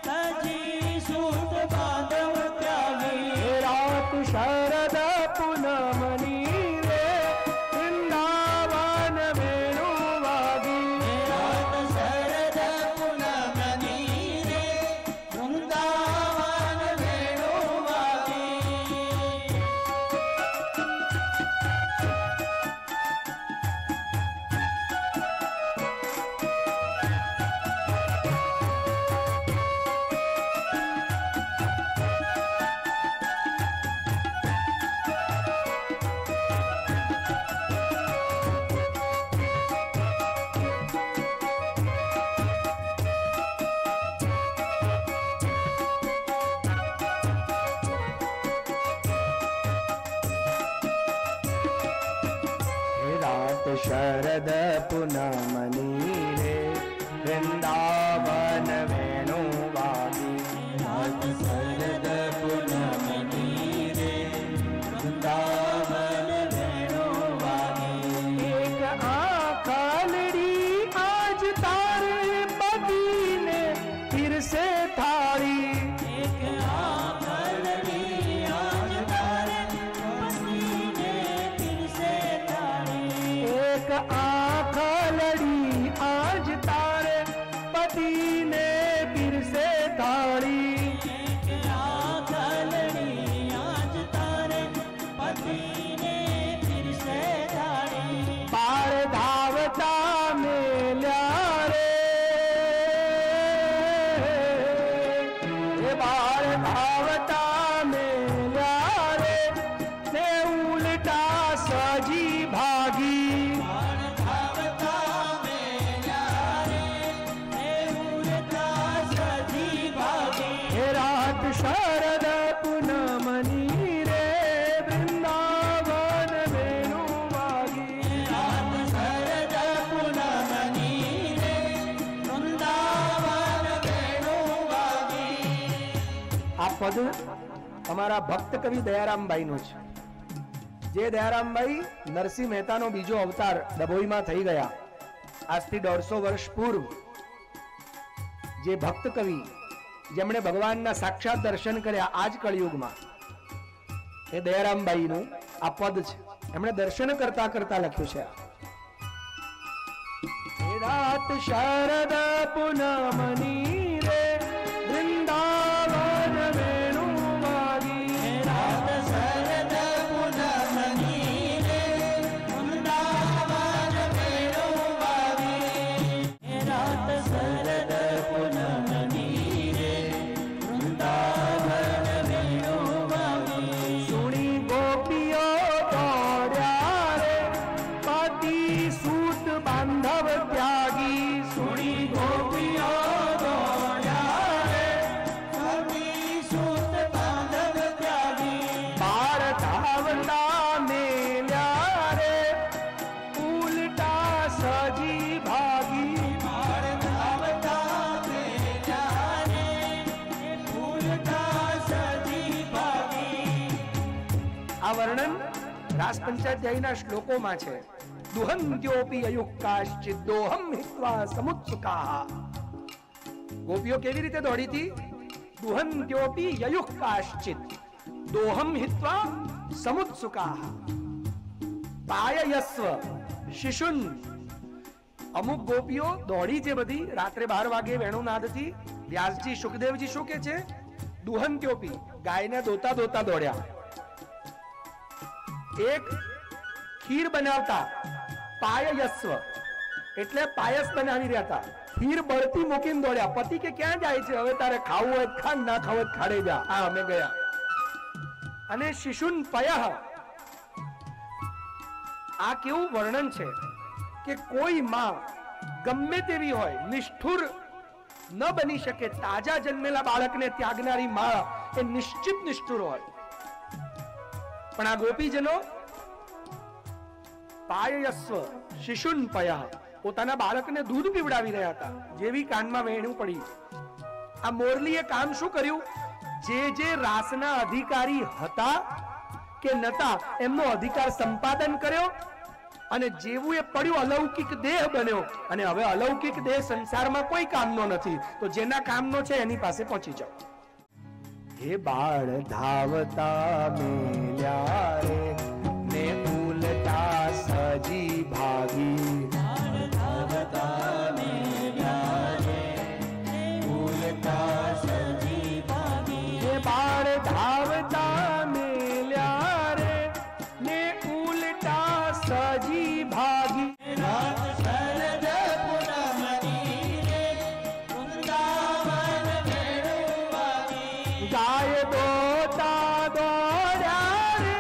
તજી સૂત બાંધવ ત્યાગી. હે રાત શરદ પૂનમની રે વૃંદાવન વેણુ વાગી. રાત શરદ પૂનમની રે વૃંદાવન વેણુ વાગે. હે રાત શરદ પૂનમની રે વૃંદાવન વેણુ વાગી. રાત શરદ પૂનમની રે વૃંદાવન વેણુ વાગે. એક આંખલડી આજ તારે પતિને ફિરસે થાળી. એક આંખલડી આજ તારે પતિને ફિરસે થાળી. એક આંખલડી આજ તારે પતિને ફિરસે થાળી. એક આંખલડી આજ તારે પતિને ફિરસે થાળી. બાળ ધાવતા મેલ્યા રે. એ બાળ ધાવતા મેલ્યા રે ને ઉલટા સજી ભાગી. બાણ ધાવતા મેલ્યા રે ને ઉડતા સજી ભાગે. હે રાત શરદ પૂનમની રે વૃંદાવન વેણુ વાગી. રાત શરદ પૂનમની રે વૃંદાવન વેણુ વાગે. આ પદ અમારા ભક્ત કવિ દયારામભાઈનું છે. જે દયારામભાઈ નરસિંહ મહેતાનો બીજો અવતાર ડભોઈમાં થઈ ગયા આજથી 150 વર્ષ પૂર્વ. જે ભક્ત કવિ જેમણે ભગવાનના સાક્ષાત દર્શન કર્યા આજ કળિયુગમાં, એ દયારામભાઈનું આ પદ છે. એમણે દર્શન કરતા કરતા લખ્યું છે. હે રાત શરદ પૂનમની રે વૃંદાવન રાસ પંચાધ્યાયના શ્લોકોમાં છે, દુહંત્યોપી અયુક્તાશ્ચિત દોહમ હિત્વા સમુત્સુકાહ. ગોપીઓ કેવી રીતે દોડી હતી? દુહંત્યોપી યયુક્તાશ્ચિત દોહમ હિત્વા સમુત્સુકાહ. પાયયસ્વ શિશુન. અમુક ગોપીઓ દોડી છે બધી રાત્રે 12 વાગે વેણુનાદથી. વ્યાસજી સુખદેવજી શું કે છે? દુહંત્યોપી, ગાયને દોતા દોતા દોડ્યા. એક ખીર બનાવતા, પાયયસ્વ એટલે પાયસ બનાવી રહ્યા હતા. ખીર બળતી મૂકીને દોડ્યા. પતિ કે ક્યાં જાય છે? હવે તારે ખાવું હોય ખા, ના ખાવું હોય ખાડે જા. આ અમે ગયા. અને શિશુન પયઃ. આ કેવું વર્ણન છે કે કોઈ માં ગમે તેવી હોય, નિષ્ઠુર ન બની શકે. તાજા જન્મેલા બાળકને ત્યાગનારી માં એ નિશ્ચિત નિષ્ઠુર હોય. પણ આ ગોપીજનો પાયયસ્વ શિશુન પયઃ, પોતાના બાળકને દૂધ પીવડાવી રહ્યા હતા. જેવી કાનમાં વેણું પડી. આ મોરલીએ કામ શું કર્યું? જે રાસના અધિકારી હતા કે નતા એમનો અધિકાર સંપાદન કર્યો, અને જેવું એ પડ્યું અલૌકિક દેહ બન્યો. અને હવે અલૌકિક દેહ સંસારમાં કોઈ કામનો નથી, તો જેના કામનો છે એની પાસે પહોંચી જાઓ. હે બાળ ધાવતા મેલ્યા રે ને ઉલટા સજી ભાગી. ધાવતા મેલ્યા રે ઉલટા સજી ભાગી. હે બાળ ધાવતા મેલ્યા રે ને ઉલટા સજી ભાગી. રાત શરદ પૂનમની રે વૃંદાવન વેણુ વાગી. ગાય દોતા દોડ્યા રે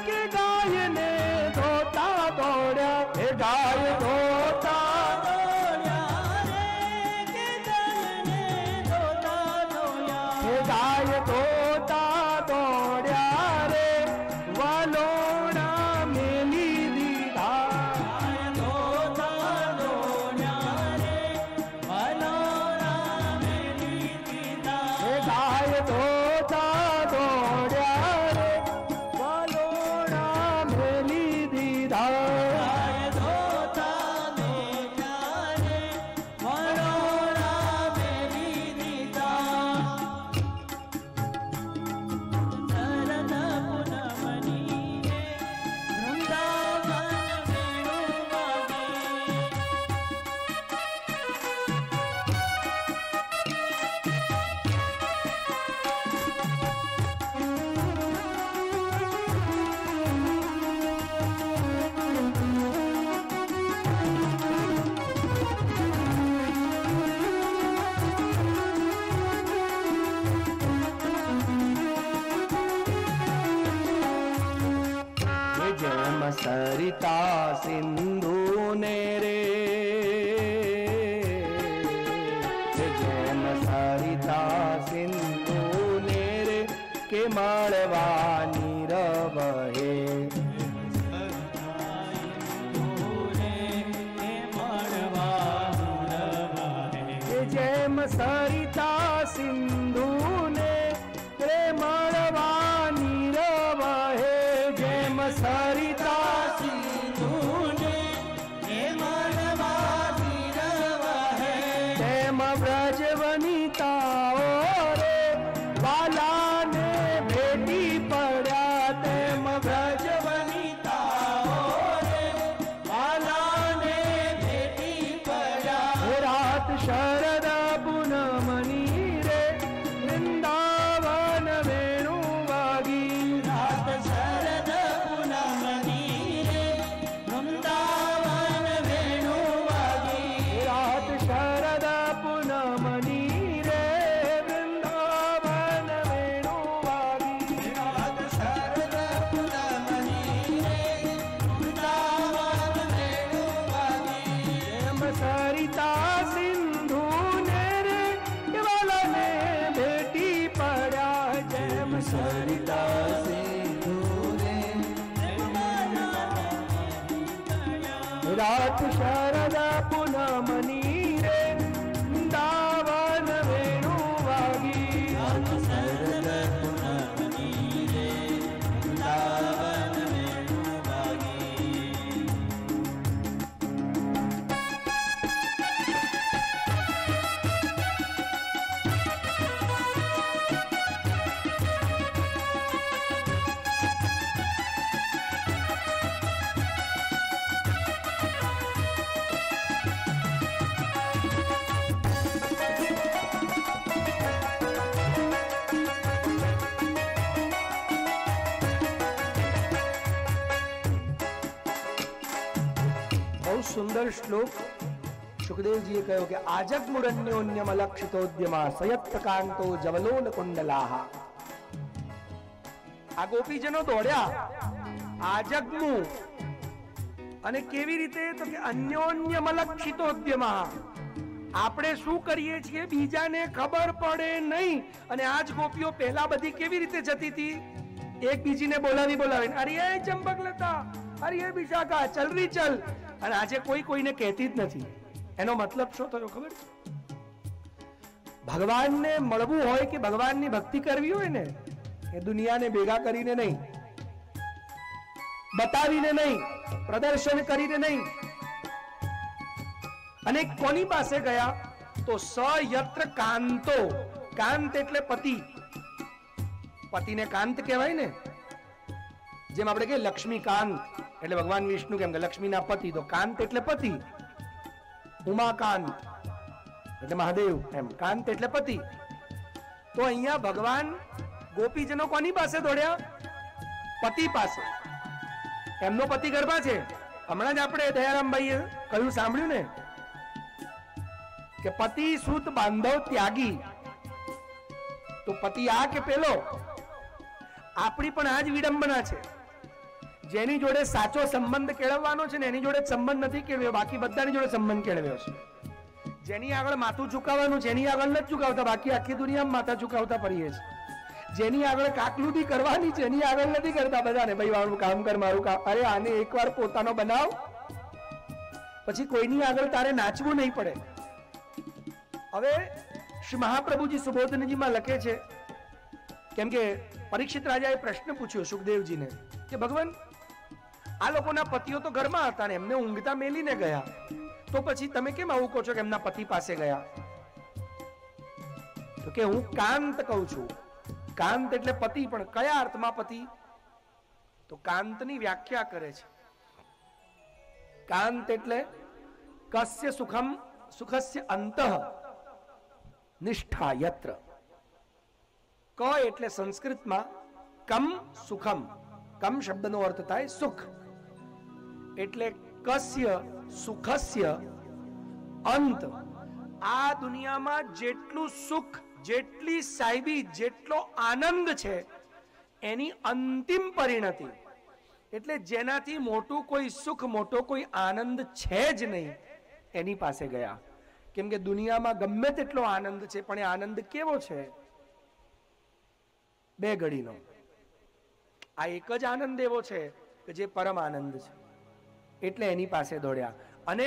કે ગાયને દોતા દોડ્યા. હે ગાય દોતા દોડ્યા રે કે ગાયને દોતા દોડ્યા. હે ગાય દોતા દોડ્યા રે વલોણા મેલી દીધા. ગાય દોતા દોડ્યા રે વલોણા મેલી દીધા. હે ગાય દોતા દોડ્યા રે વલોણા મેલી દીધા. ગાય દોતા દોડ્યા રે વલોણા મેલી દીધા. શરદ પૂનમની રે વૃંદાવન વેણુ વાગી. હે જેમ સરિતા સિંધુ ને રે, હે જેમ સરિતા સિંધુ ને રે કે મળવાની રવહે. હે જેમ સરિતા સિંધુ ને રે મળવાની રવહે. જેમ સરિતા તેમ વ્રજ વનિતાઓ રે વાલાને ભેટી પડ્યા. તેમ વ્રજ વનિતાઓ રે વાલાને ભેટી પડ્યા. હે રાત શરદ પૂનમની રે વૃંદાવન વેણુ વાગી. રાત શરદ પૂનમની રે વૃંદાવન વેણુ વાગી. રાત શરદ પૂનમની રે વૃંદાવન વેણુ વાગી. રાત શરદ પૂનમની રે વૃંદાવન વેણુ વાગી. જેમ સરિતા સિંધુ ને રે કેવલને ભેટી પડ્યા. જેમ સરિતા સિંધુ ને રાત શરદ પૂનમની રે વૃંદાવન વેણુ વાગી. રાત શરદ પૂનમની રે વૃંદાવન વેણુ સુંદર શ્લોક સુખદેવજીએ કહ્યો કે આજગ મુરન્યોન્યમ અલક્ષિતોદ્યમા સયત્ત કાંતો જવલોલ કુંડલાહા. આ ગોપીજનો દોડ્યા આજગનું, અને કેવી રીતે? તો કે અન્યોન્યમ અલક્ષિતોદ્યમા. આપણે શું કરીએ છીએ બીજાને ખબર પડે નહીં. અને આજ ગોપીઓ પહેલા બધી કેવી રીતે જતી હતી? એક બીજીને બોલાવીને, અરે ચંપકલતા, અરે વિશાખા, ચલ રી ચલ. અને આજે કોઈ કોઈને કહેતી જ નથી. એનો મતલબ શું થયો ખબર? ભગવાનને મળવું હોય કે ભગવાનની ભક્તિ કરવી હોય ને, એ દુનિયાને ભેગા કરીને નહીં, બતાવીને નહીં, પ્રદર્શન કરીને નહીં. અને કોની પાસે ગયા? તો સયત્ર કાંતો. કાંત એટલે પતિ. પતિને કાંત કહેવાય ને. જેમ આપણે કે લક્ષ્મીકાંત એટલે ભગવાન વિષ્ણુ, કેમ કે લક્ષ્મીના પતિ, તો કાંત એટલે પતિ. ઉમાકાંત એટલે મહાદેવ, એમ કાંત એટલે પતિ. તો અહીંયા ભગવાન ગોપીજનો કોની પાસે દોડ્યા? પતિ પાસે. એમનો પતિ ગરબા છે. હમણાં જ આપણે દયારામભાઈએ કહ્યું, સાંભળ્યું ને કે પતિ સુત બાંધવ ત્યાગી. તો પતિ આ કે પેલો? આપણી પણ આ જ વિડંબના છે. જેની જોડે સાચો સંબંધ કેળવવાનો છે ને એની જોડે સંબંધ નથી કેળવ્યો, બાકી બધાની જોડે સંબંધ કેળવ્યો છે. જેની આગળ માથું ચૂકવવાનું છે એની આગળ નથી ચૂકવતા, બાકી આખી દુનિયામાં માથા ચૂકવતા ફરીએ છે. જેની આગળ કાકલુદી કરવાની છે એની આગળ નથી કરતા બધાને, ભાઈ મારું કામ કર, મારું કામ. અરે આને એકવાર પોતાનો બનાવ, પછી કોઈની આગળ તારે નાચવું નહીં પડે. હવે શ્રી મહાપ્રભુજી સુબોધનજીમાં લખે છે, કેમ કે પરીક્ષિત રાજાએ પ્રશ્ન પૂછ્યો સુખદેવજીને કે ભગવાન, આ લોકોના પતિઓ તો ઘરમાં હતા ને એમને ઊંઘતા મેલીને ગયા, તો પછી તમે કેમ આવું કહો છો કે એમના પતિ પાસે ગયા? તો કે હું કાંત કહું છું. કાંત એટલે પતિ, પણ કયા અર્થમાં પતિ? તો કાંતની વ્યાખ્યા કરે છે. કાંત એટલે કસ્ય સુખમ સુખસ્ય અંતઃ નિષ્ઠા યત્ર. ક એટલે સંસ્કૃતમાં કમ સુખમ. કમ શબ્દનો અર્થ થાય સુખ. એટલે કસ્ય સુખસ્ય અંત. આ દુનિયામાં જેટલું સુખ, જેટલી સાહેબી, જેટલો આનંદ છે એની અંતિમ પરિણતિ, એટલે જેનાથી મોટું કોઈ સુખ, મોટો કોઈ આનંદ છે જ નહીં, એની પાસે ગયા. કેમ કે દુનિયામાં ગમે તેટલો આનંદ છે, પણ એ આનંદ કેવો છે? બે ઘડીનો. આ એક જ આનંદ એવો છે કે જે પરમ આનંદ છે, એટલે એની પાસે દોડ્યા. અને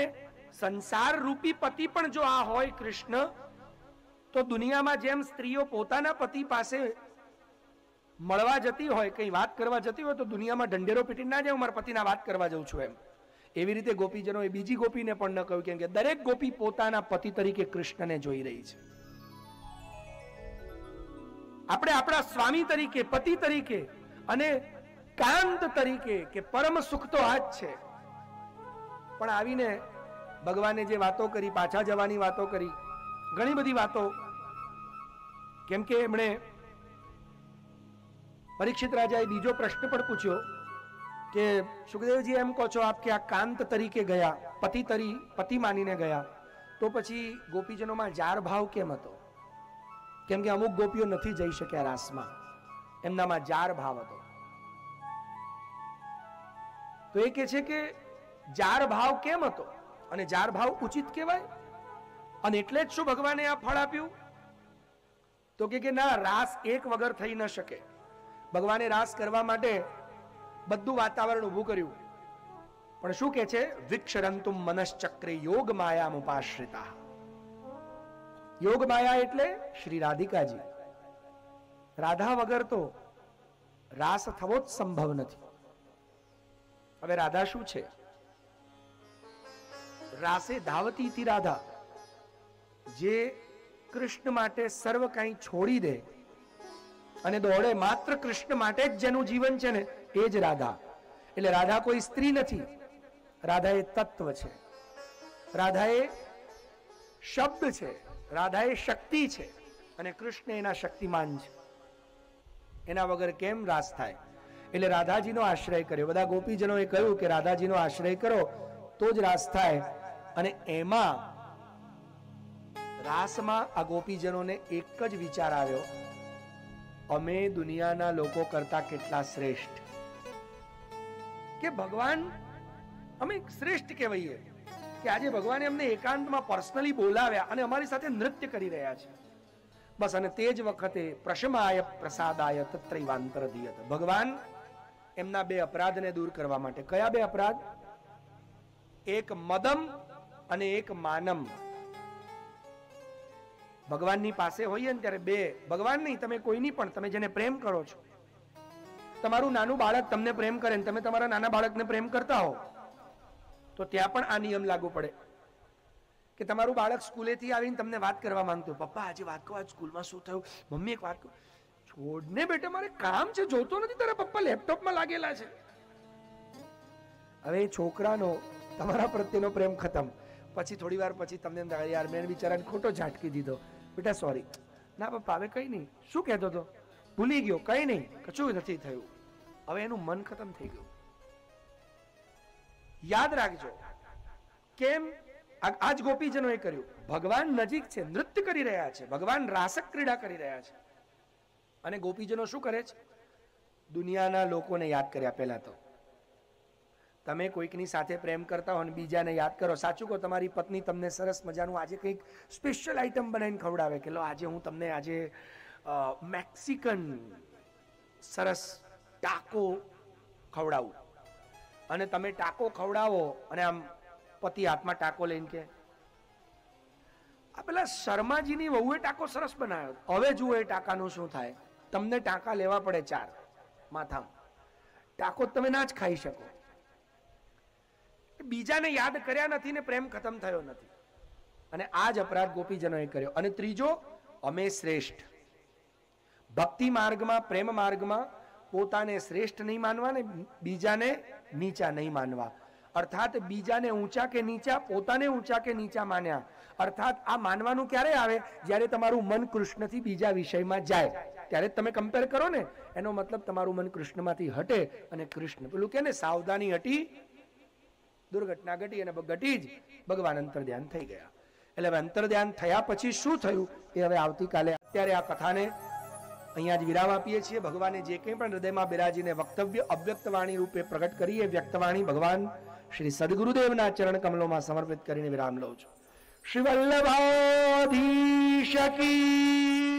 સંસાર રૂપી પતિ પણ જો આ હોય કૃષ્ણ, તો દુનિયામાં જેમ સ્ત્રીઓ પોતાના પતિ પાસે મળવા જતી હોય, કઈ વાત કરવા જતી હોય, તો દુનિયામાં ઢંઢેરો પીટી ના જાય, મારા પતિના વાત કરવા જઉં છું એમ. એવી રીતે ગોપીજનો એ બીજી ગોપીને પણ ન કહ્યું, કેમ કે દરેક ગોપી પોતાના પતિ તરીકે કૃષ્ણને જોઈ રહી છે. આપણે આપણા સ્વામી તરીકે, પતિ તરીકે અને કાંત તરીકે, કે પરમ સુખ તો આ જ છે. પણ આવીને ભગવાને જે વાતો કરી, પાછા જવાની વાતો કરી, ઘણી બધી વાતો. કેમ કે એમણે પરીક્ષિત રાજાએ બીજો પ્રશ્ન પણ પૂછ્યો કે સુખદેવજી એમ કહો છો આપ કે આ કાંત તરીકે ગયા, પતિ માનીને ગયા, તો પછી ગોપીજનોમાં જાર ભાવ કેમ હતો? કેમ કે અમુક ગોપીઓ નથી જઈ શક્યા રાસમાં, એમનામાં જાર ભાવ હતો. તો એ કહે છે કે જાર ભાવ કેમ હતો? અને જાર ભાવ ઉચિત કહેવાય? અને એટલે જ શું ભગવાને આ ફળ આપ્યું? તો કે ના, રાસ એક વગર થઈ ન શકે. ભગવાને રાસ કરવા માટે બધું વાતાવરણ ઊભું કર્યું, પણ શું કે છે? વિક્ષરંતુમ મનશ્ચક્રે યોગ માયા મુપાશ્રિતા. યોગ માયા એટલે શ્રી રાધિકાજી. રાધા વગર તો રાસ થવો જ સંભવ નથી. હવે રાધા શું છે? રાસે ધાવતી હતી રાધા, જે કૃષ્ણ માટે સર્વ કંઈ છોડી દે અને દોડે માત્ર કૃષ્ણ માટે જ જેનું જીવન છે ને, એ જ રાધા. એટલે રાધા કોઈ સ્ત્રી નથી, રાધા એ તત્વ છે, રાધા એ શબ્દ છે, રાધા એ શક્તિ છે, અને કૃષ્ણ એના શક્તિમાન છે. એના વગર કેમ રાસ થાય? એટલે રાધાજીનો આશ્રય કર્યો. બધા ગોપીજનોએ કહ્યું કે રાધાજીનો આશ્રય કરો, તો જ રાસ થાય. અને એમાં રાસમાં આ ગોપીજનોને એક જ વિચાર આવ્યો, અમે દુનિયાના લોકો કરતા કેટલા શ્રેષ્ઠ, કે ભગવાન અમે શ્રેષ્ઠ કહેવાઈએ કે આજે ભગવાને અમને એકાંતમાં પર્સનલી બોલાવ્યા અને અમારી સાથે નૃત્ય કરી રહ્યા છે. બસ, અને તે જ વખતે પ્રશમાય પ્રસાદાય તત્રૈવાંતર ધીયત, ભગવાન એમના બે અપરાધને દૂર કરવા માટે. કયા બે અપરાધ? એક મદમ અને એક માનમ. ભગવાનની પાસે હોઈએ ને ત્યારે બે, ભગવાન નહીં, તમે કોઈની પણ, તમે જેને પ્રેમ કરો છો, તમારું નાનું બાળક તમને પ્રેમ કરે ને તમે તમારા નાના બાળકને પ્રેમ કરતા હો, તો ત્યાં પણ આ નિયમ લાગુ પડે કે તમારું બાળક સ્કૂલેથી આવીને તમને વાત કરવા માંગતું, પપ્પા આજે વાત કહો, આજ સ્કૂલમાં શું થયું, મમ્મી એક વાત કહો. છોડને બેટા, મારે કામ છે, જોતો નથી તારા પપ્પા લેપટોપમાં લાગેલા છે. હવે છોકરાનો તમારા પ્રત્યેનો પ્રેમ ખતમ. પછી થોડી વાર પછી તમને એમ થાય, યાર મેં બિચારાને ખોટો ઝાટકી દીધો, બેટા સોરી. ના પપ્પા હવે કઈ નહીં, શું કહેતો હતો, ભૂલી ગયો, કઈ નહીં, કશું નથી થયું. હવે એનું મન ખતમ થઈ ગયું. યાદ રાખજો, કેમ આજ ગોપીજનોએ કર્યું. ભગવાન નજીક છે, નૃત્ય કરી રહ્યા છે, ભગવાન રાસક ક્રીડા કરી રહ્યા છે, અને ગોપીજનો શું કરે છે? દુનિયાના લોકોને યાદ કર્યા. પહેલા તો તમે કોઈકની સાથે પ્રેમ કરતા હો અને બીજાને યાદ કરો. સાચું કહો, તમારી પત્ની તમને સરસ મજાનું આજે કંઈક સ્પેશિયલ આઈટમ બનાવીને ખવડાવે કે લો આજે હું તમને આજે મેક્સિકન સરસ ટાકો ખવડાવું, અને તમે ટાકો ખવડાવો અને આમ પતિ હાથમાં ટાકો લઈને કે આ પેલા શર્માજીની વહુએ ટાકો સરસ બનાવ્યો, હવે જુઓ એ ટાકાનું શું થાય. તમને ટાંકા લેવા પડે 4 માથામાં, ટાકો તમે ના જ ખાઈ શકો. બીજાને યાદ કર્યા નથી ને પ્રેમ ખતમ થયો નથી. અને આ જ અપરાધ ગોપીજનોએ કર્યો. અને ત્રીજો, અમે શ્રેષ્ઠ. ભક્તિ માર્ગમાં, પ્રેમ માર્ગમાં પોતાને શ્રેષ્ઠ નહીં માનવા ને બીજાને નીચા નહીં માનવા. અર્થાત બીજાને ઊંચા કે નીચા, પોતાને ઊંચા કે નીચા માન્યા. અર્થાત આ માનવાનું ક્યારે આવે? જ્યારે તમારું મન કૃષ્ણથી બીજા વિષયમાં જાય, ત્યારે તમે કમ્પેર કરો ને, એનો મતલબ તમારું મન કૃષ્ણમાંથી હટે અને કૃષ્ણ, પેલું કે ને સાવધાની હટી દુર્ઘટના ઘટી, અને ઘટી જ ભગવાન અંતર ધ્યાન થઈ ગયા. એટલે હવે અંતર ધ્યાન થયા પછી શું થયું એ હવે આવતીકાલે. અત્યારે આ કથાને અહીંયા જ વિરામ આપીએ છીએ. ભગવાને જે કંઈ પણ હૃદયમાં બિરાજીને વક્તવ્ય અવ્યક્ત વાણી રૂપે પ્રગટ કરી, એ વ્યક્ત વાણી ભગવાન શ્રી સદગુરુદેવના ચરણ કમલોમાં સમર્પિત કરીને વિરામ લઉં છું. શ્રી વલ્લભાધીશ કી